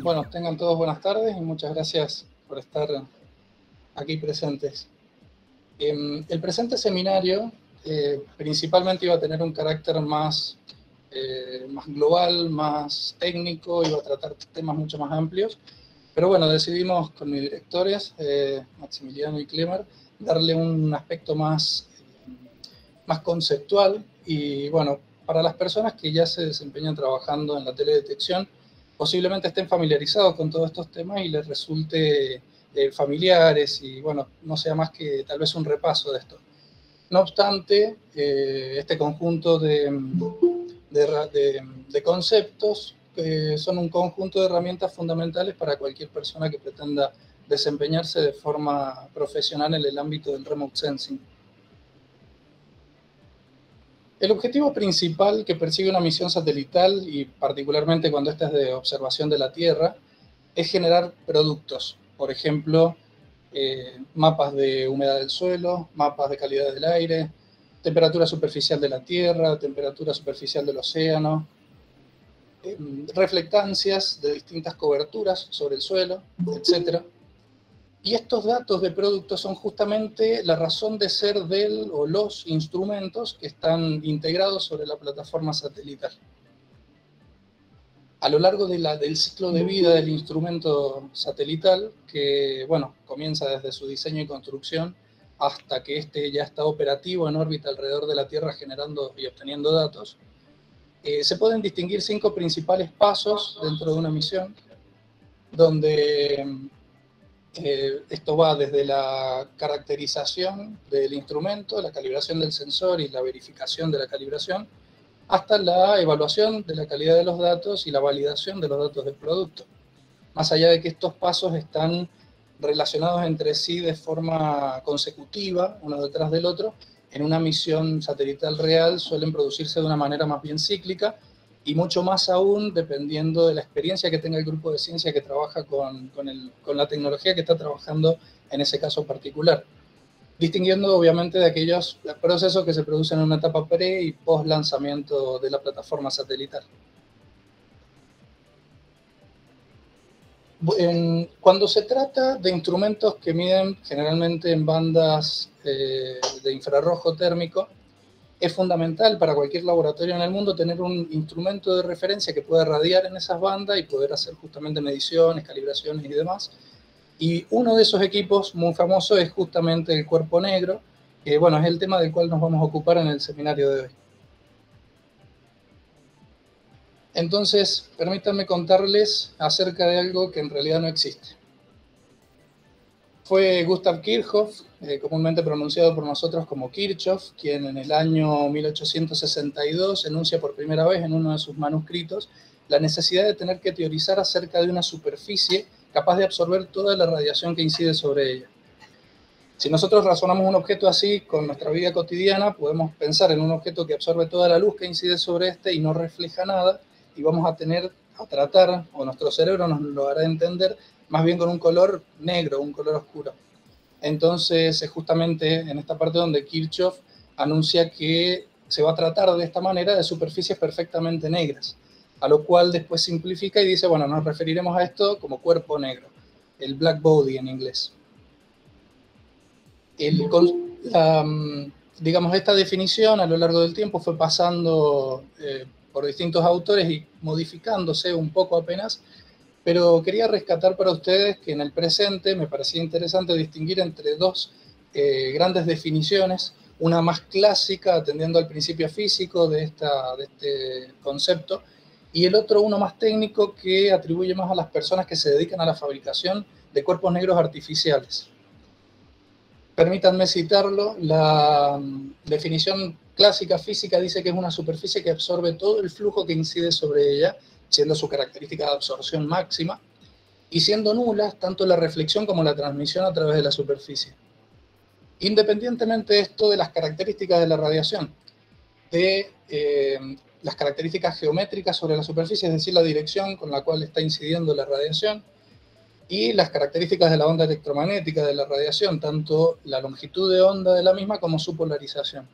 Bueno, tengan todos buenas tardes y muchas gracias por estar aquí presentes. El presente seminario principalmente iba a tener un carácter más global, más técnico, iba a tratar temas mucho más amplios, pero bueno, decidimos con mis directores, Maximiliano y Clemer, darle un aspecto más conceptual y bueno, para las personas que ya se desempeñan trabajando en la teledetección, posiblemente estén familiarizados con todos estos temas y les resulte familiares y bueno, no sea más que tal vez un repaso de esto. No obstante, este conjunto de conceptos son un conjunto de herramientas fundamentales para cualquier persona que pretenda desempeñarse de forma profesional en el ámbito del remote sensing. El objetivo principal que persigue una misión satelital, y particularmente cuando esta es de observación de la Tierra, es generar productos. Por ejemplo, mapas de humedad del suelo, mapas de calidad del aire, temperatura superficial de la Tierra, temperatura superficial del océano, reflectancias de distintas coberturas sobre el suelo, etc. Y estos datos de productos son justamente la razón de ser del o los instrumentos que están integrados sobre la plataforma satelital. A lo largo del ciclo de vida del instrumento satelital, que bueno, comienza desde su diseño y construcción hasta que este ya está operativo en órbita alrededor de la Tierra generando y obteniendo datos, se pueden distinguir 5 principales pasos dentro de una misión, donde esto va desde la caracterización del instrumento, la calibración del sensor y la verificación de la calibración, hasta la evaluación de la calidad de los datos y la validación de los datos del producto. Más allá de que estos pasos están relacionados entre sí de forma consecutiva, uno detrás del otro, en una misión satelital real suelen producirse de una manera más bien cíclica y mucho más aún dependiendo de la experiencia que tenga el grupo de ciencia que trabaja con la tecnología que está trabajando en ese caso particular, distinguiendo obviamente de aquellos procesos que se producen en una etapa pre y post lanzamiento de la plataforma satelital. Cuando se trata de instrumentos que miden generalmente en bandas de infrarrojo térmico, es fundamental para cualquier laboratorio en el mundo tener un instrumento de referencia que pueda radiar en esas bandas y poder hacer justamente mediciones, calibraciones y demás. Y uno de esos equipos muy famoso es justamente el cuerpo negro, que bueno, es el tema del cual nos vamos a ocupar en el seminario de hoy. Entonces, permítanme contarles acerca de algo que en realidad no existe. Fue Gustav Kirchhoff, comúnmente pronunciado por nosotros como Kirchhoff, quien en el año 1862 enuncia por primera vez en uno de sus manuscritos la necesidad de tener que teorizar acerca de una superficie capaz de absorber toda la radiación que incide sobre ella. Si nosotros razonamos un objeto así con nuestra vida cotidiana, podemos pensar en un objeto que absorbe toda la luz que incide sobre este y no refleja nada, y vamos a tratar, o nuestro cerebro nos lo hará entender, más bien con un color negro, un color oscuro. Entonces es justamente en esta parte donde Kirchhoff anuncia que se va a tratar de esta manera de superficies perfectamente negras, a lo cual después simplifica y dice, bueno, nos referiremos a esto como cuerpo negro, el black body en inglés. Digamos, esta definición a lo largo del tiempo fue pasando por distintos autores y modificándose un poco apenas, pero quería rescatar para ustedes que en el presente me parecía interesante distinguir entre dos grandes definiciones, una más clásica atendiendo al principio físico de este concepto, y el otro uno más técnico que atribuye más a las personas que se dedican a la fabricación de cuerpos negros artificiales. Permítanme citarlo, la definición clásica física dice que es una superficie que absorbe todo el flujo que incide sobre ella, siendo su característica de absorción máxima, y siendo nulas tanto la reflexión como la transmisión a través de la superficie. Independientemente de esto de las características de la radiación, de las características geométricas sobre la superficie, es decir, la dirección con la cual está incidiendo la radiación, y las características de la onda electromagnética de la radiación, tanto la longitud de onda de la misma como su polarización.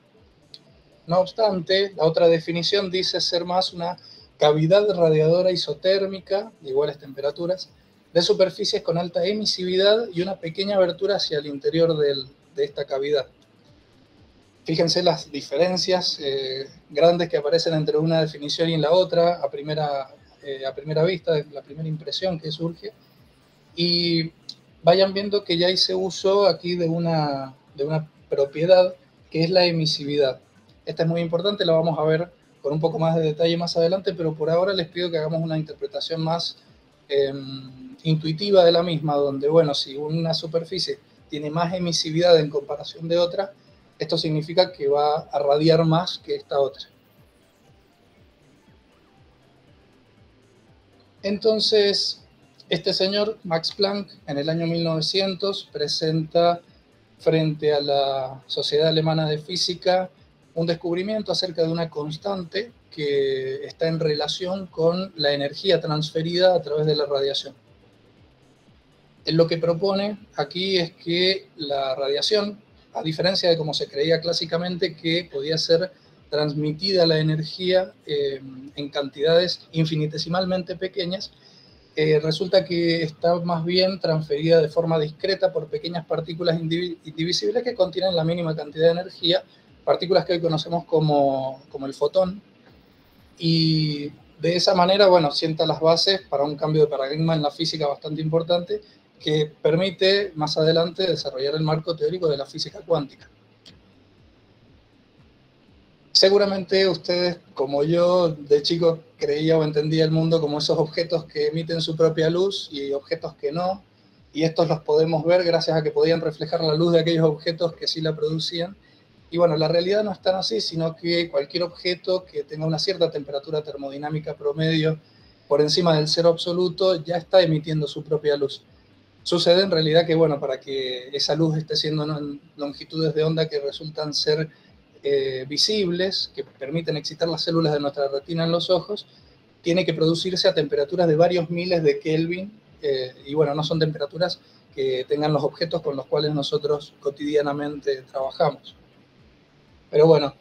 No obstante, la otra definición dice ser más una cavidad radiadora isotérmica de iguales temperaturas, de superficies con alta emisividad y una pequeña abertura hacia el interior de esta cavidad. Fíjense las diferencias grandes que aparecen entre una definición y la otra a primera vista, la primera impresión que surge, y vayan viendo que ya hice uso aquí de una propiedad que es la emisividad. Esta es muy importante, la vamos a ver con un poco más de detalle más adelante, pero por ahora les pido que hagamos una interpretación más intuitiva de la misma, donde, bueno, si una superficie tiene más emisividad en comparación de otra, esto significa que va a radiar más que esta otra. Entonces, este señor, Max Planck, en el año 1900, presenta frente a la Sociedad Alemana de Física un descubrimiento acerca de una constante que está en relación con la energía transferida a través de la radiación. Él lo que propone aquí es que la radiación, a diferencia de como se creía clásicamente que podía ser transmitida la energía en cantidades infinitesimalmente pequeñas, resulta que está más bien transferida de forma discreta por pequeñas partículas indivisibles que contienen la mínima cantidad de energía, partículas que hoy conocemos como el fotón, y de esa manera, bueno, sienta las bases para un cambio de paradigma en la física bastante importante que permite más adelante desarrollar el marco teórico de la física cuántica. Seguramente ustedes, como yo, de chico creía o entendía el mundo como esos objetos que emiten su propia luz y objetos que no, y estos los podemos ver gracias a que podían reflejar la luz de aquellos objetos que sí la producían. Y bueno, la realidad no es tan así, sino que cualquier objeto que tenga una cierta temperatura termodinámica promedio por encima del cero absoluto ya está emitiendo su propia luz. Sucede en realidad que, bueno, para que esa luz esté siendo en longitudes de onda que resultan ser visibles, que permiten excitar las células de nuestra retina en los ojos, tiene que producirse a temperaturas de varios miles de Kelvin, y bueno, no son temperaturas que tengan los objetos con los cuales nosotros cotidianamente trabajamos. Pero bueno,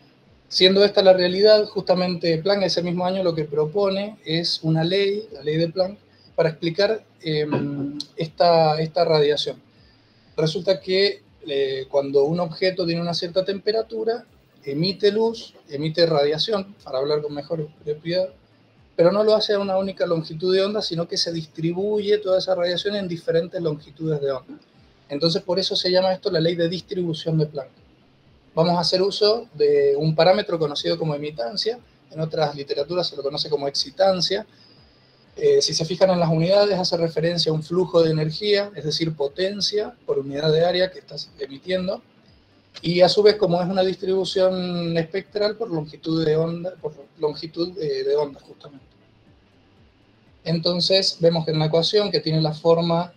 siendo esta la realidad, justamente Planck ese mismo año lo que propone es una ley, la ley de Planck, para explicar esta radiación. Resulta que cuando un objeto tiene una cierta temperatura, emite luz, emite radiación, para hablar con mejor propiedad, pero no lo hace a una única longitud de onda, sino que se distribuye toda esa radiación en diferentes longitudes de onda. Entonces, por eso se llama esto la ley de distribución de Planck. Vamos a hacer uso de un parámetro conocido como emitancia, en otras literaturas se lo conoce como excitancia. Si se fijan en las unidades, hace referencia a un flujo de energía, es decir, potencia por unidad de área que estás emitiendo, y a su vez, como es una distribución espectral, por longitud de onda, justamente. Entonces, vemos que en la ecuación, que tiene la forma,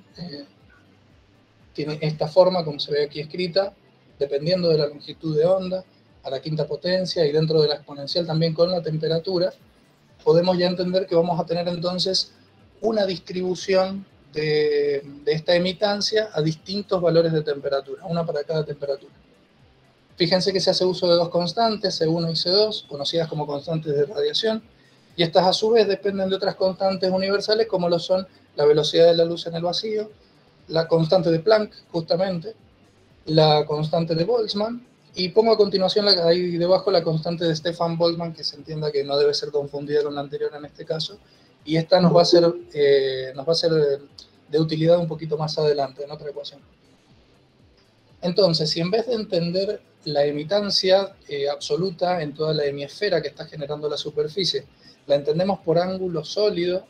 tiene esta forma, como se ve aquí escrita, dependiendo de la longitud de onda, a la quinta potencia, y dentro de la exponencial también con la temperatura, podemos ya entender que vamos a tener entonces una distribución de esta emitancia a distintos valores de temperatura, una para cada temperatura. Fíjense que se hace uso de dos constantes, C1 y C2, conocidas como constantes de radiación, y estas a su vez dependen de otras constantes universales como lo son la velocidad de la luz en el vacío, la constante de Planck, justamente, la constante de Boltzmann, y pongo a continuación ahí debajo la constante de Stefan Boltzmann, que se entienda que no debe ser confundida con la anterior en este caso, y esta nos va a ser de utilidad un poquito más adelante, en otra ecuación. Entonces, si en vez de entender la emitancia absoluta en toda la hemisfera que está generando la superficie, la entendemos por ángulo sólido,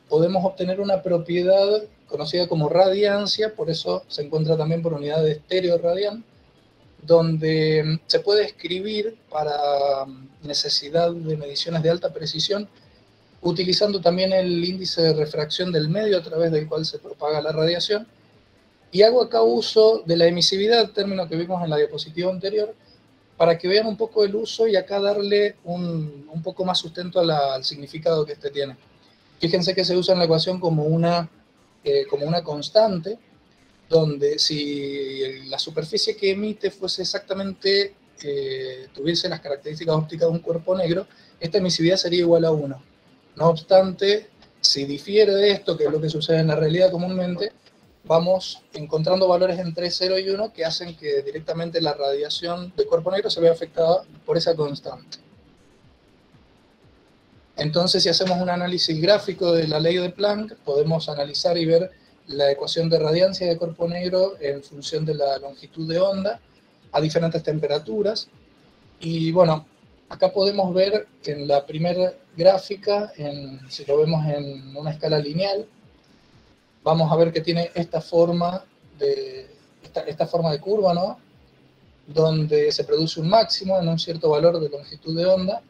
podemos obtener una propiedad conocida como radiancia, por eso se encuentra también por unidad de estéreo radian, donde se puede escribir para necesidad de mediciones de alta precisión, utilizando también el índice de refracción del medio a través del cual se propaga la radiación. Y hago acá uso de la emisividad, término que vimos en la diapositiva anterior, para que vean un poco el uso y acá darle un poco más sustento al significado que este tiene. Fíjense que se usa en la ecuación como una constante, donde si la superficie que emite fuese exactamente, tuviese las características ópticas de un cuerpo negro, esta emisividad sería igual a 1. No obstante, si difiere de esto, que es lo que sucede en la realidad comúnmente, vamos encontrando valores entre 0 y 1 que hacen que directamente la radiación del cuerpo negro se vea afectada por esa constante. Entonces, si hacemos un análisis gráfico de la ley de Planck, podemos analizar y ver la ecuación de radiancia de cuerpo negro en función de la longitud de onda a diferentes temperaturas. Y bueno, acá podemos ver que en la primera gráfica, si lo vemos en una escala lineal, vamos a ver que tiene esta forma de curva, ¿no? Donde se produce un máximo en un cierto valor de longitud de onda.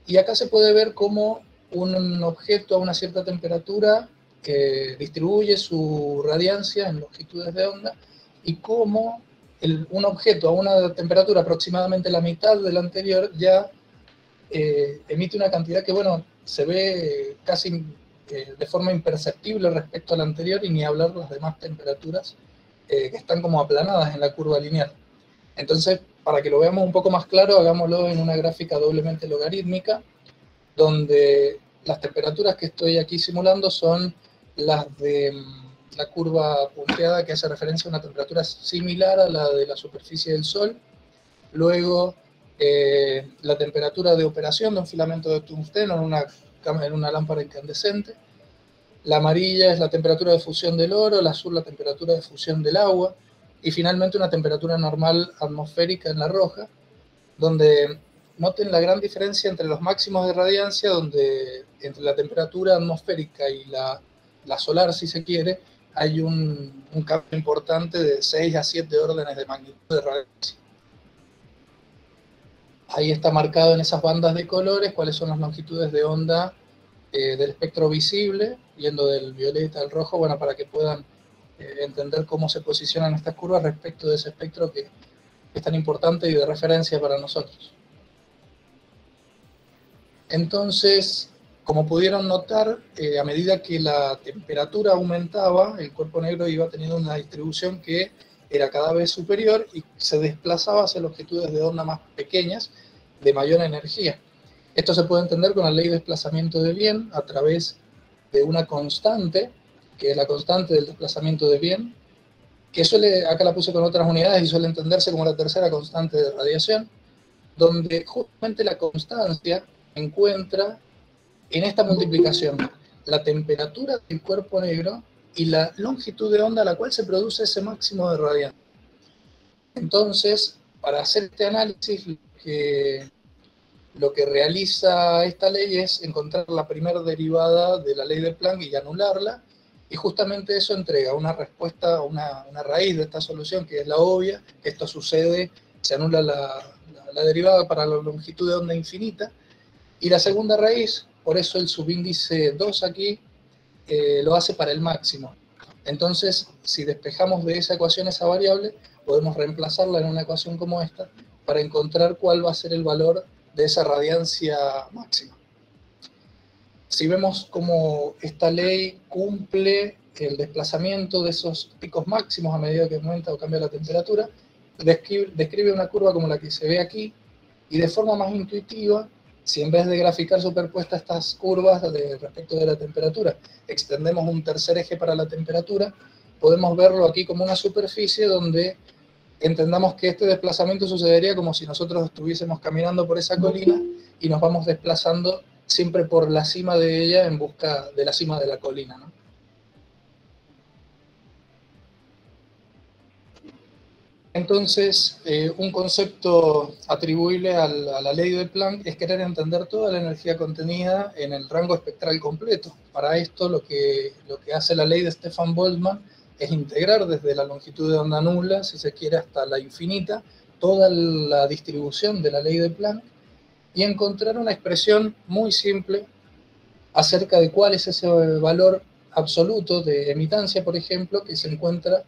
Y acá se puede ver cómo un objeto a una cierta temperatura distribuye su radiancia en longitudes de onda y cómo un objeto a una temperatura aproximadamente la mitad de la anterior ya emite una cantidad que, bueno, se ve casi de forma imperceptible respecto a la anterior, y ni hablar de las demás temperaturas que están como aplanadas en la curva lineal. Entonces, para que lo veamos un poco más claro, hagámoslo en una gráfica doblemente logarítmica, donde las temperaturas que estoy aquí simulando son las de la curva punteada, que hace referencia a una temperatura similar a la de la superficie del Sol. Luego, la temperatura de operación de un filamento de tungsteno en una lámpara incandescente. La amarilla es la temperatura de fusión del oro, la azul la temperatura de fusión del agua, y finalmente una temperatura normal atmosférica en la roja, donde noten la gran diferencia entre los máximos de radiancia, donde entre la temperatura atmosférica y la solar, si se quiere, hay un cambio importante de 6 a 7 órdenes de magnitud de radiancia. Ahí está marcado en esas bandas de colores cuáles son las longitudes de onda del espectro visible, yendo del violeta al rojo, bueno, para que puedan entender cómo se posicionan estas curvas respecto de ese espectro que es tan importante y de referencia para nosotros. Entonces, como pudieron notar, a medida que la temperatura aumentaba, el cuerpo negro iba teniendo una distribución que era cada vez superior y se desplazaba hacia longitudes de onda más pequeñas, de mayor energía. Esto se puede entender con la ley de desplazamiento de Wien a través de una constante, que es la constante del desplazamiento de Wien, que acá la puse con otras unidades y suele entenderse como la tercera constante de radiación, donde justamente la constancia encuentra en esta multiplicación la temperatura del cuerpo negro y la longitud de onda a la cual se produce ese máximo de radiación. Entonces, para hacer este análisis, lo que realiza esta ley es encontrar la primera derivada de la ley de Planck y anularla, y justamente eso entrega una respuesta, una raíz de esta solución, que es la obvia, que esto sucede, se anula la derivada para la longitud de onda infinita, y la segunda raíz, por eso el subíndice 2 aquí, lo hace para el máximo. Entonces, si despejamos de esa ecuación esa variable, podemos reemplazarla en una ecuación como esta para encontrar cuál va a ser el valor de esa radiancia máxima. Si vemos cómo esta ley cumple el desplazamiento de esos picos máximos a medida que aumenta o cambia la temperatura, describe una curva como la que se ve aquí, y de forma más intuitiva, si en vez de graficar superpuestas estas curvas respecto de la temperatura, extendemos un tercer eje para la temperatura, podemos verlo aquí como una superficie donde entendamos que este desplazamiento sucedería como si nosotros estuviésemos caminando por esa colina y nos vamos desplazando siempre por la cima de ella en busca de la cima de la colina, ¿no? Entonces, un concepto atribuible a la ley de Planck es querer entender toda la energía contenida en el rango espectral completo. Para esto, lo que hace la ley de Stefan Boltzmann es integrar desde la longitud de onda nula, si se quiere, hasta la infinita, toda la distribución de la ley de Planck y encontrar una expresión muy simple acerca de cuál es ese valor absoluto de emitancia, por ejemplo, que se encuentra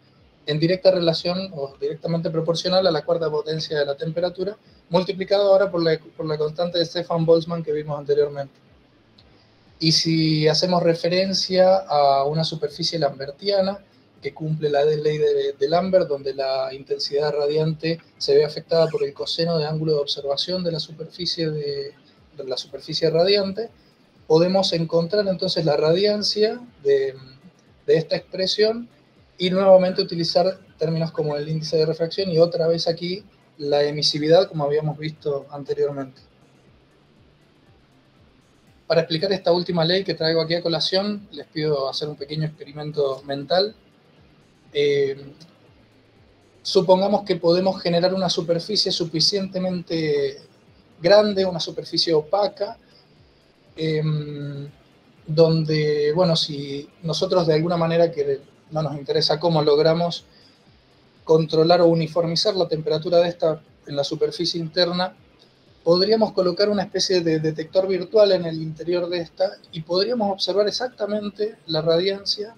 en directa relación o directamente proporcional a la cuarta potencia de la temperatura, multiplicado ahora por la constante de Stefan Boltzmann que vimos anteriormente. Y si hacemos referencia a una superficie lambertiana que cumple la ley de Lambert, donde la intensidad radiante se ve afectada por el coseno de ángulo de observación de la superficie radiante, podemos encontrar entonces la radiancia de esta expresión y nuevamente utilizar términos como el índice de refracción y otra vez aquí la emisividad, como habíamos visto anteriormente. Para explicar esta última ley que traigo aquí a colación, les pido hacer un pequeño experimento mental. Supongamos que podemos generar una superficie suficientemente grande, una superficie opaca, donde, bueno, si nosotros de alguna manera que no nos interesa cómo logramos controlar o uniformizar la temperatura de esta en la superficie interna, podríamos colocar una especie de detector virtual en el interior de esta y podríamos observar exactamente la radiancia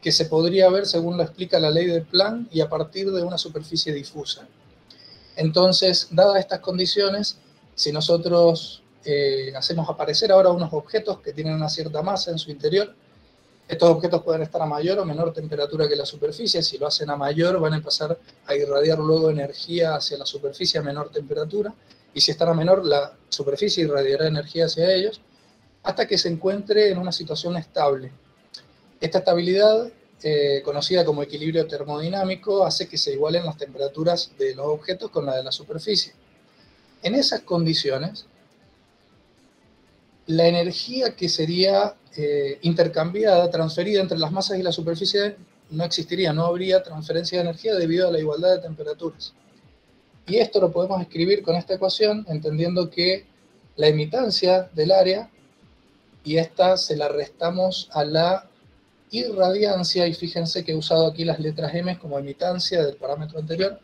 que se podría ver según lo explica la ley de Planck y a partir de una superficie difusa. Entonces, dadas estas condiciones, si nosotros hacemos aparecer ahora unos objetos que tienen una cierta masa en su interior, estos objetos pueden estar a mayor o menor temperatura que la superficie. Si lo hacen a mayor, van a empezar a irradiar luego energía hacia la superficie a menor temperatura. Y si están a menor, la superficie irradiará energía hacia ellos, hasta que se encuentre en una situación estable. Esta estabilidad, conocida como equilibrio termodinámico, hace que se igualen las temperaturas de los objetos con la de la superficie. En esas condiciones, la energía que sería intercambiada, transferida entre las masas y la superficie, no existiría, no habría transferencia de energía debido a la igualdad de temperaturas. Y esto lo podemos escribir con esta ecuación, entendiendo que la emitancia del área, y esta se la restamos a la irradiancia, y fíjense que he usado aquí las letras M como emitancia del parámetro anterior,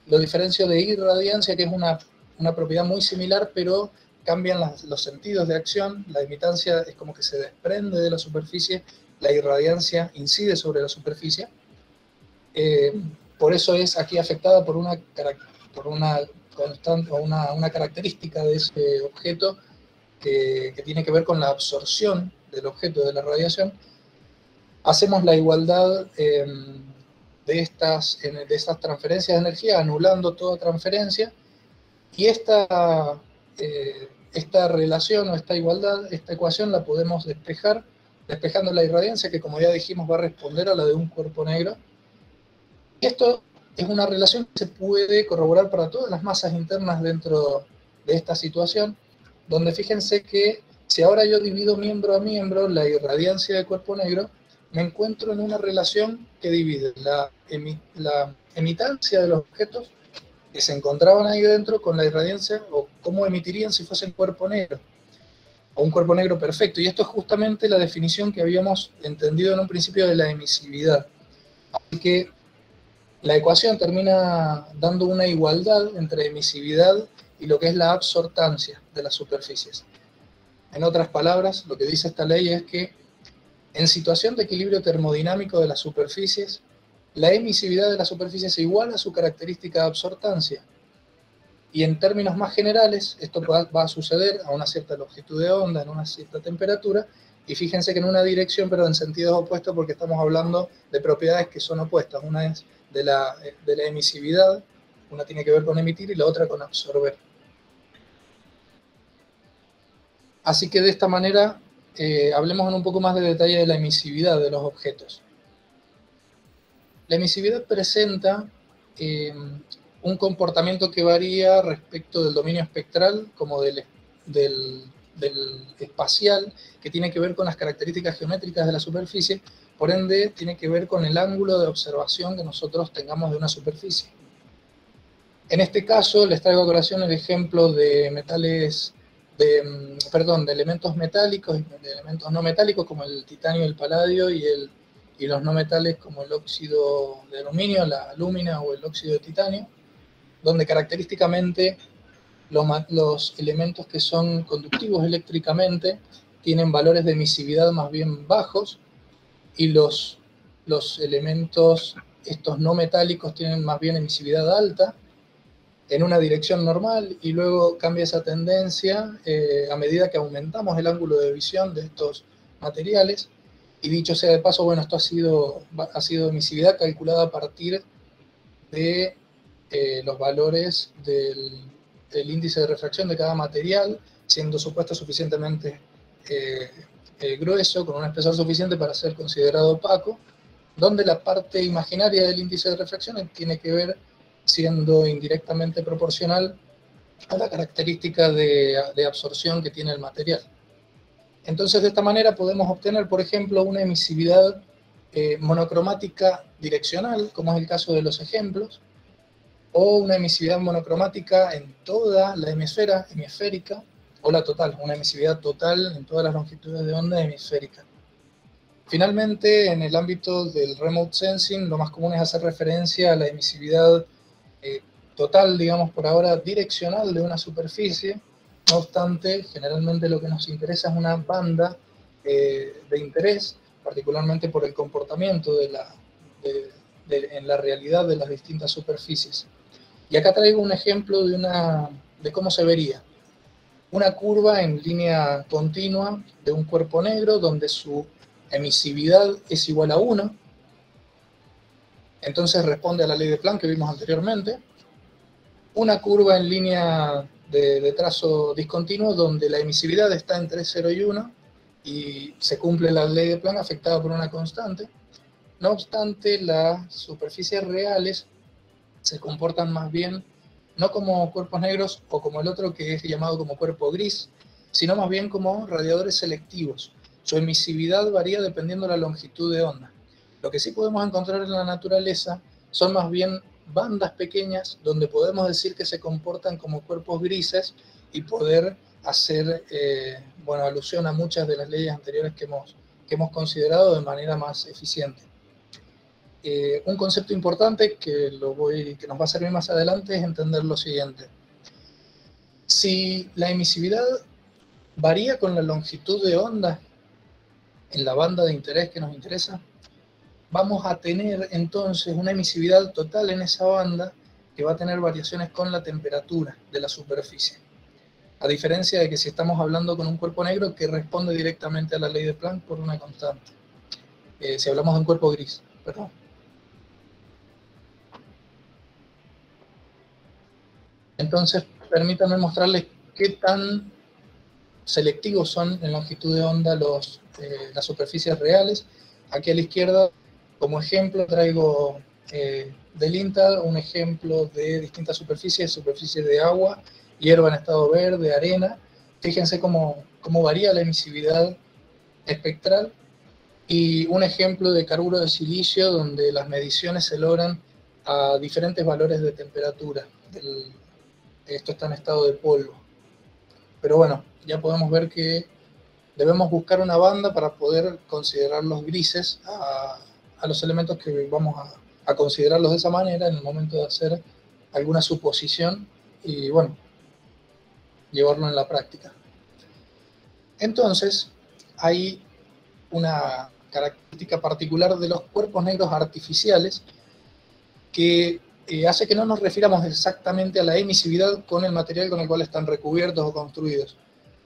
lo diferencio de irradiancia, que es una propiedad muy similar, pero cambian los sentidos de acción. La emitancia es como que se desprende de la superficie, la irradiancia incide sobre la superficie. Por eso es aquí afectada por una constante o una característica de ese objeto que tiene que ver con la absorción del objeto de la radiación. Hacemos la igualdad de estas transferencias de energía, anulando toda transferencia, y esta relación o esta igualdad, esta ecuación la podemos despejar, despejando la irradiancia, que como ya dijimos va a responder a la de un cuerpo negro. Y esto es una relación que se puede corroborar para todas las masas internas dentro de esta situación, donde fíjense que si ahora yo divido miembro a miembro la irradiancia del cuerpo negro, me encuentro en una relación que divide la emitancia de los objetos que se encontraban ahí dentro con la irradiancia, o cómo emitirían si fuesen cuerpo negro, o un cuerpo negro perfecto. Y esto es justamente la definición que habíamos entendido en un principio de la emisividad. Así que la ecuación termina dando una igualdad entre emisividad y lo que es la absortancia de las superficies. En otras palabras, lo que dice esta ley es que en situación de equilibrio termodinámico de las superficies, la emisividad de la superficie es igual a su característica de absortancia. Y en términos más generales, esto va a suceder a una cierta longitud de onda, en una cierta temperatura, y fíjense que en una dirección, pero en sentidos opuestos, porque estamos hablando de propiedades que son opuestas. Una es de la emisividad, una tiene que ver con emitir y la otra con absorber. Así que de esta manera, hablemos en un poco más de detalle de la emisividad de los objetos. La emisividad presenta un comportamiento que varía respecto del dominio espectral como del espacial, que tiene que ver con las características geométricas de la superficie, por ende tiene que ver con el ángulo de observación que nosotros tengamos de una superficie. En este caso les traigo a colación el ejemplo de de elementos metálicos y de elementos no metálicos como el titanio, el paladio y los no metales como el óxido de aluminio, la alúmina o el óxido de titanio, donde característicamente los elementos que son conductivos eléctricamente tienen valores de emisividad más bien bajos, y los elementos, estos no metálicos, tienen más bien emisividad alta en una dirección normal, y luego cambia esa tendencia a medida que aumentamos el ángulo de visión de estos materiales. Y dicho sea de paso, bueno, esto ha sido emisividad calculada a partir de los valores del índice de refracción de cada material, siendo su puesto suficientemente grueso, con un espesor suficiente para ser considerado opaco, donde la parte imaginaria del índice de refracción tiene que ver siendo indirectamente proporcional a la característica de absorción que tiene el material. Entonces, de esta manera podemos obtener, por ejemplo, una emisividad monocromática direccional, como es el caso de los ejemplos, o una emisividad monocromática en toda la hemisfera hemisférica, o la total, una emisividad total en todas las longitudes de onda hemisférica. Finalmente, en el ámbito del remote sensing, lo más común es hacer referencia a la emisividad total, digamos por ahora, direccional de una superficie. No obstante, generalmente lo que nos interesa es una banda de interés, particularmente por el comportamiento en la realidad de las distintas superficies. Y acá traigo un ejemplo de cómo se vería. Una curva en línea continua de un cuerpo negro donde su emisividad es igual a 1. Entonces responde a la ley de Planck que vimos anteriormente. Una curva en línea de trazo discontinuo donde la emisividad está entre 0 y 1 y se cumple la ley de Planck afectada por una constante. No obstante, las superficies reales se comportan más bien no como cuerpos negros o como el otro que es llamado como cuerpo gris, sino más bien como radiadores selectivos. Su emisividad varía dependiendo de la longitud de onda. Lo que sí podemos encontrar en la naturaleza son más bien bandas pequeñas donde podemos decir que se comportan como cuerpos grises y poder hacer alusión a muchas de las leyes anteriores que hemos considerado de manera más eficiente. Un concepto importante que nos va a servir más adelante es entender lo siguiente. Si la emisividad varía con la longitud de onda en la banda de interés que nos interesa, vamos a tener entonces una emisividad total en esa banda que va a tener variaciones con la temperatura de la superficie. A diferencia de que si estamos hablando con un cuerpo negro que responde directamente a la ley de Planck por una constante. Si hablamos de un cuerpo gris, perdón. Entonces, permítanme mostrarles qué tan selectivos son en longitud de onda las superficies reales. Aquí a la izquierda, como ejemplo, traigo del INTA un ejemplo de distintas superficies de agua, hierba en estado verde, arena. Fíjense cómo varía la emisividad espectral. Y un ejemplo de carburo de silicio donde las mediciones se logran a diferentes valores de temperatura. Esto está en estado de polvo. Pero bueno, ya podemos ver que debemos buscar una banda para poder considerar los grises a los elementos que vamos a considerarlos de esa manera en el momento de hacer alguna suposición y bueno, llevarlo en la práctica. Entonces, hay una característica particular de los cuerpos negros artificiales que hace que no nos refiramos exactamente a la emisividad con el material con el cual están recubiertos o construidos,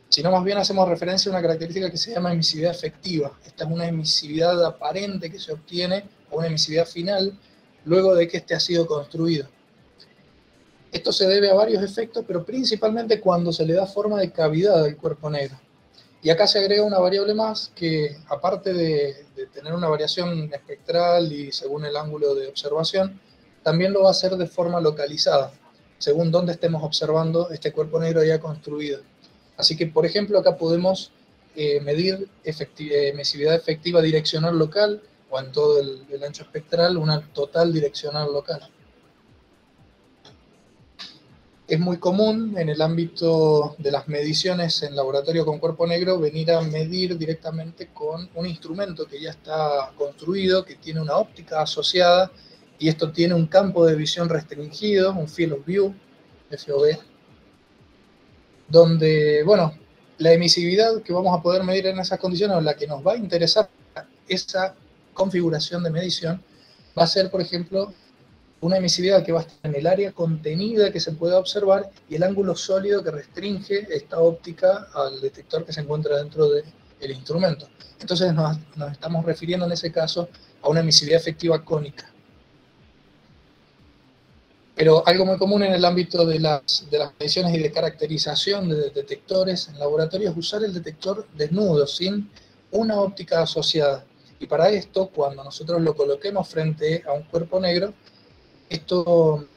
sino más bien hacemos referencia a una característica que se llama emisividad efectiva. Esta es una emisividad aparente que se obtiene, o una emisividad final, luego de que este ha sido construido. Esto se debe a varios efectos, pero principalmente cuando se le da forma de cavidad al cuerpo negro. Y acá se agrega una variable más que, aparte de tener una variación espectral y según el ángulo de observación, también lo va a hacer de forma localizada, según dónde estemos observando este cuerpo negro ya construido. Así que, por ejemplo, acá podemos medir emisividad efectiva direccional local, o en todo el ancho espectral, una total direccional local. Es muy común en el ámbito de las mediciones en laboratorio con cuerpo negro venir a medir directamente con un instrumento que ya está construido, que tiene una óptica asociada, y esto tiene un campo de visión restringido, un field of view, FOV, donde, bueno, la emisividad que vamos a poder medir en esas condiciones, o la que nos va a interesar esa configuración de medición, va a ser, por ejemplo, una emisividad que va a estar en el área contenida que se pueda observar y el ángulo sólido que restringe esta óptica al detector que se encuentra dentro del instrumento. Entonces nos estamos refiriendo en ese caso a una emisividad efectiva cónica. Pero algo muy común en el ámbito de las mediciones y de caracterización de detectores en laboratorio es usar el detector desnudo, sin una óptica asociada. Y para esto, cuando nosotros lo coloquemos frente a un cuerpo negro, esto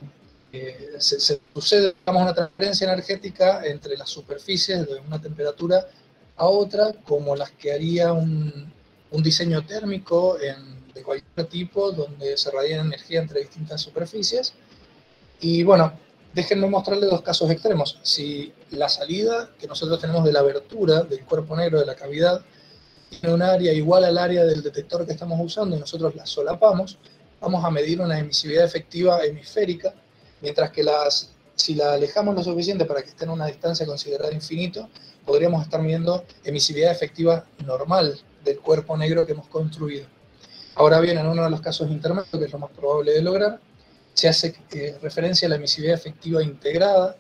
se sucede, digamos, una transferencia energética entre las superficies de una temperatura a otra, como las que haría un diseño térmico de cualquier tipo, donde se radia energía entre distintas superficies. Y bueno, déjenme mostrarle dos casos extremos. Si la salida que nosotros tenemos de la abertura del cuerpo negro de la cavidad tiene un área igual al área del detector que estamos usando y nosotros la solapamos, vamos a medir una emisividad efectiva hemisférica, mientras que si la alejamos lo suficiente para que esté en una distancia considerada infinito, podríamos estar midiendo emisividad efectiva normal del cuerpo negro que hemos construido. Ahora bien, en uno de los casos intermedios, que es lo más probable de lograr, se hace referencia a la emisividad efectiva integrada,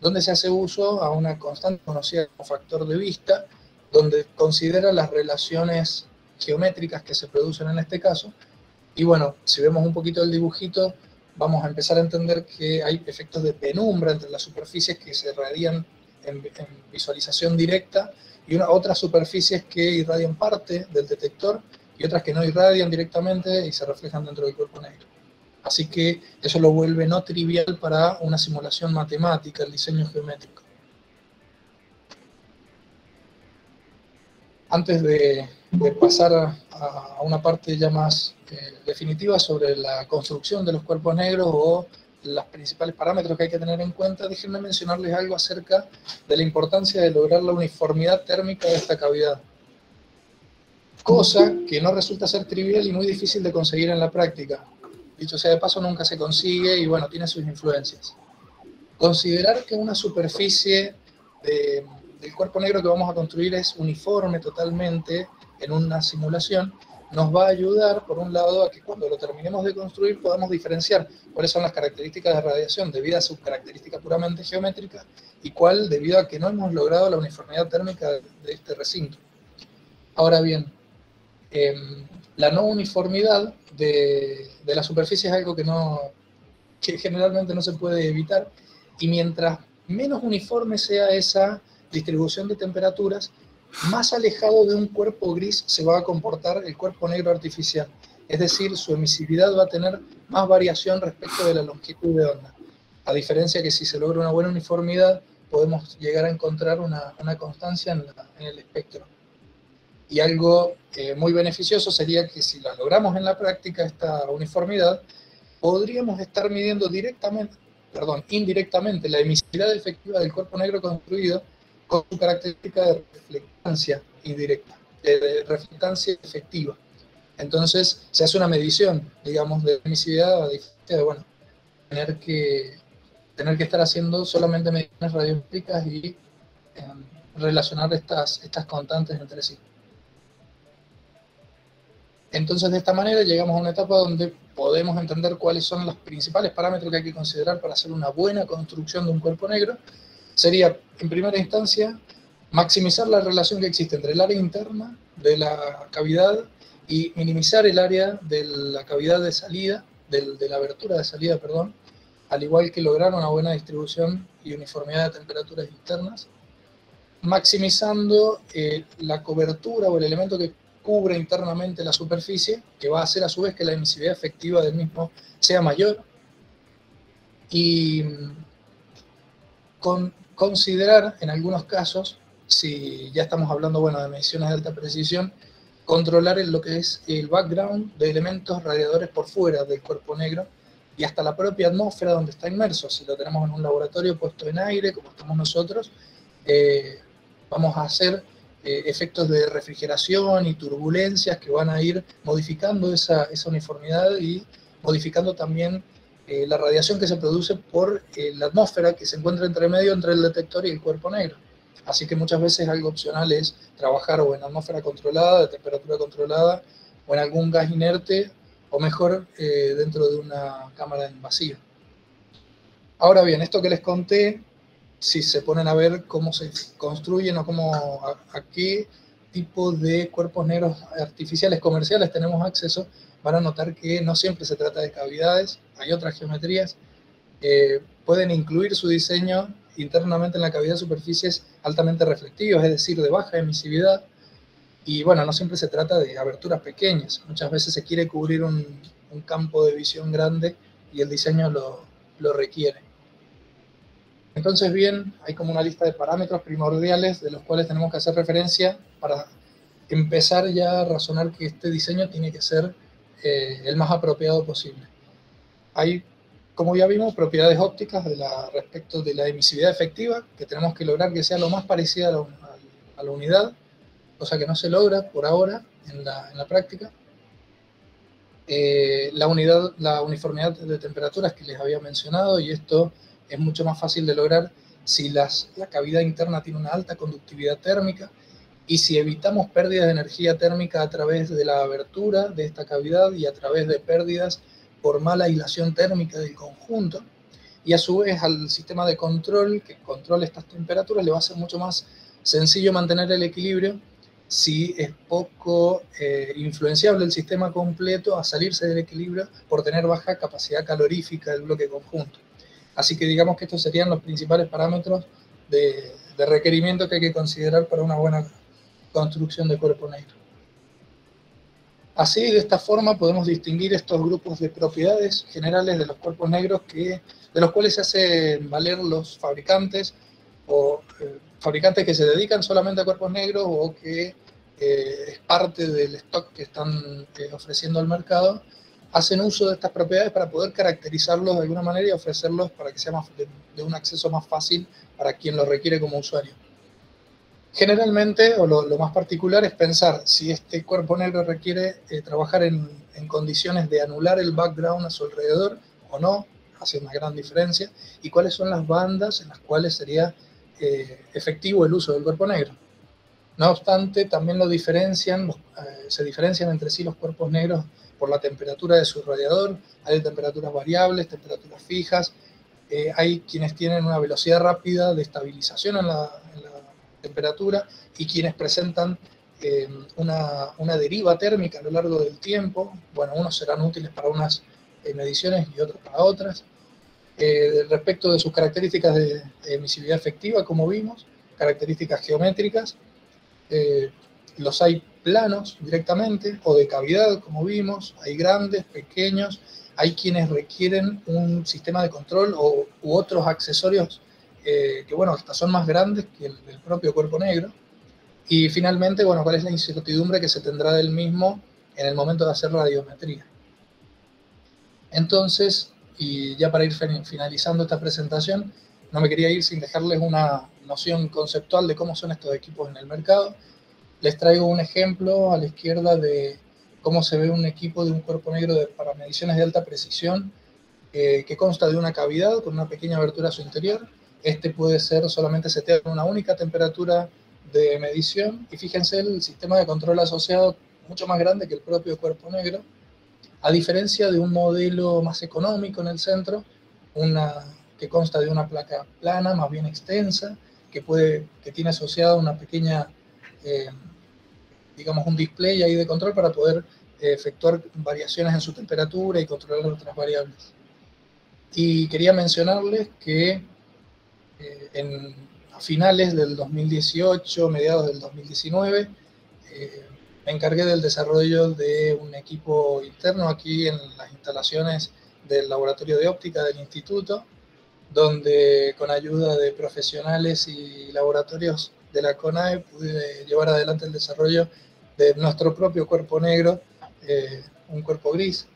donde se hace uso a una constante conocida como factor de vista, donde considera las relaciones geométricas que se producen en este caso. Y bueno, si vemos un poquito el dibujito, vamos a empezar a entender que hay efectos de penumbra entre las superficies que se radian en visualización directa y otras superficies que irradian parte del detector y otras que no irradian directamente y se reflejan dentro del cuerpo negro. Así que eso lo vuelve no trivial para una simulación matemática, el diseño geométrico. Antes de pasar a una parte ya más definitiva sobre la construcción de los cuerpos negros o los principales parámetros que hay que tener en cuenta, déjenme mencionarles algo acerca de la importancia de lograr la uniformidad térmica de esta cavidad. Cosa que no resulta ser trivial y muy difícil de conseguir en la práctica. Dicho sea de paso, nunca se consigue y bueno, tiene sus influencias. Considerar que una superficie del cuerpo negro que vamos a construir es uniforme totalmente en una simulación, nos va a ayudar, por un lado, a que cuando lo terminemos de construir podamos diferenciar cuáles son las características de radiación debido a su característica puramente geométrica y cuál debido a que no hemos logrado la uniformidad térmica de este recinto. Ahora bien, la no uniformidad de la superficie es algo que generalmente no se puede evitar, y mientras menos uniforme sea esa distribución de temperaturas, más alejado de un cuerpo gris se va a comportar el cuerpo negro artificial. Es decir, su emisividad va a tener más variación respecto de la longitud de onda. A diferencia que si se logra una buena uniformidad, podemos llegar a encontrar una constancia en el espectro. Y algo muy beneficioso sería que si la logramos en la práctica, esta uniformidad, podríamos estar midiendo indirectamente la emisividad efectiva del cuerpo negro construido con su característica de reflectancia indirecta, de reflectancia efectiva. Entonces se hace una medición, digamos, de emisividad a diferencia de, bueno, tener que estar haciendo solamente mediciones radiométricas y relacionar estas constantes entre sí. Entonces, de esta manera llegamos a una etapa donde podemos entender cuáles son los principales parámetros que hay que considerar para hacer una buena construcción de un cuerpo negro. Sería, en primera instancia, maximizar la relación que existe entre el área interna de la cavidad y minimizar el área de la cavidad de salida, de la abertura de salida, perdón, al igual que lograr una buena distribución y uniformidad de temperaturas internas, maximizando la cobertura o el elemento que cubre internamente la superficie, que va a hacer a su vez que la emisividad efectiva del mismo sea mayor, y considerar en algunos casos, si ya estamos hablando, bueno, de mediciones de alta precisión, controlar lo que es el background de elementos radiadores por fuera del cuerpo negro y hasta la propia atmósfera donde está inmerso. Si lo tenemos en un laboratorio puesto en aire, como estamos nosotros, vamos a hacer efectos de refrigeración y turbulencias que van a ir modificando esa uniformidad y modificando también la radiación que se produce por la atmósfera que se encuentra entre medio entre el detector y el cuerpo negro. Así que muchas veces algo opcional es trabajar o en atmósfera controlada, de temperatura controlada, o en algún gas inerte, o mejor, dentro de una cámara en vacío. Ahora bien, esto que les conté, si se ponen a ver cómo se construyen o a qué tipo de cuerpos negros artificiales comerciales tenemos acceso, van a notar que no siempre se trata de cavidades, hay otras geometrías, pueden incluir su diseño internamente en la cavidad de superficies altamente reflectivas, es decir, de baja emisividad. Y bueno, no siempre se trata de aberturas pequeñas, muchas veces se quiere cubrir un campo de visión grande y el diseño lo requiere. Entonces, bien, hay como una lista de parámetros primordiales de los cuales tenemos que hacer referencia para empezar ya a razonar que este diseño tiene que ser el más apropiado posible. Hay, como ya vimos, propiedades ópticas respecto de la emisividad efectiva, que tenemos que lograr que sea lo más parecida a la unidad, cosa que no se logra por ahora en la práctica. La uniformidad de temperaturas que les había mencionado, y esto es mucho más fácil de lograr si la cavidad interna tiene una alta conductividad térmica y si evitamos pérdidas de energía térmica a través de la abertura de esta cavidad y a través de pérdidas por mala aislación térmica del conjunto. Y a su vez al sistema de control que controla estas temperaturas le va a ser mucho más sencillo mantener el equilibrio si es poco influenciable el sistema completo a salirse del equilibrio por tener baja capacidad calorífica del bloque conjunto. Así que digamos que estos serían los principales parámetros de requerimiento que hay que considerar para una buena construcción de cuerpo negro. Así, de esta forma, podemos distinguir estos grupos de propiedades generales de los cuerpos negros de los cuales se hacen valer los fabricantes o fabricantes que se dedican solamente a cuerpos negros o que es parte del stock que están ofreciendo al mercado, hacen uso de estas propiedades para poder caracterizarlos de alguna manera y ofrecerlos para que sea de un acceso más fácil para quien lo requiere como usuario. Generalmente, o lo más particular es pensar si este cuerpo negro requiere trabajar en condiciones de anular el background a su alrededor o no, hace una gran diferencia, y cuáles son las bandas en las cuales sería efectivo el uso del cuerpo negro. No obstante, también se diferencian entre sí los cuerpos negros por la temperatura de su radiador. Hay temperaturas variables, temperaturas fijas. Hay quienes tienen una velocidad rápida de estabilización en la temperatura y quienes presentan una deriva térmica a lo largo del tiempo. Bueno, unos serán útiles para unas mediciones y otros para otras. Respecto de sus características de emisividad efectiva, como vimos, características geométricas, los hay planos directamente o de cavidad, como vimos, hay grandes, pequeños, hay quienes requieren un sistema de control u otros accesorios que, bueno, hasta son más grandes que el propio cuerpo negro. Y finalmente, bueno, cuál es la incertidumbre que se tendrá del mismo en el momento de hacer radiometría. Entonces, y ya para ir finalizando esta presentación, no me quería ir sin dejarles una noción conceptual de cómo son estos equipos en el mercado. Les traigo un ejemplo a la izquierda de cómo se ve un equipo de un cuerpo negro para mediciones de alta precisión que consta de una cavidad con una pequeña abertura a su interior. Este puede ser solamente seteado en una única temperatura de medición y fíjense el sistema de control asociado mucho más grande que el propio cuerpo negro, a diferencia de un modelo más económico en el centro, que consta de una placa plana, más bien extensa, que tiene asociada una pequeña, digamos, un display ahí de control para poder efectuar variaciones en su temperatura y controlar otras variables. Y quería mencionarles que a finales del 2018, mediados del 2019, me encargué del desarrollo de un equipo interno aquí en las instalaciones del laboratorio de óptica del instituto, donde con ayuda de profesionales y laboratorios de la CONAE pude llevar adelante el desarrollo de nuestro propio cuerpo negro, un cuerpo gris,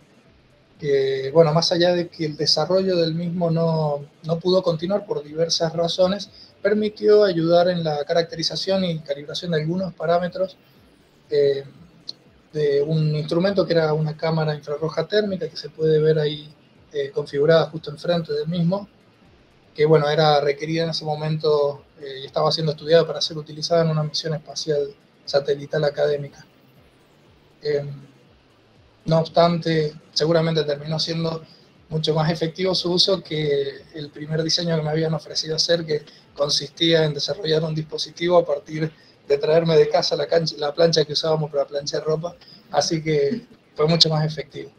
que, bueno, más allá de que el desarrollo del mismo no pudo continuar por diversas razones, permitió ayudar en la caracterización y calibración de algunos parámetros de un instrumento que era una cámara infrarroja térmica que se puede ver ahí configurada justo enfrente del mismo, que, bueno, era requerida en ese momento y estaba siendo estudiada para ser utilizada en una misión espacial satelital académica. No obstante, seguramente terminó siendo mucho más efectivo su uso que el primer diseño que me habían ofrecido hacer, que consistía en desarrollar un dispositivo a partir de traerme de casa la plancha que usábamos para planchar ropa, así que fue mucho más efectivo.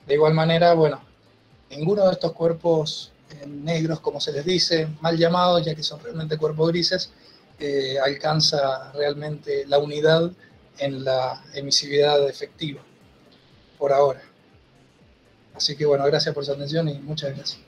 De igual manera, bueno, ninguno de estos cuerpos negros, como se les dice, mal llamados, ya que son realmente cuerpos grises, alcanza realmente la unidad en la emisividad efectiva, por ahora. Así que bueno, gracias por su atención y muchas gracias.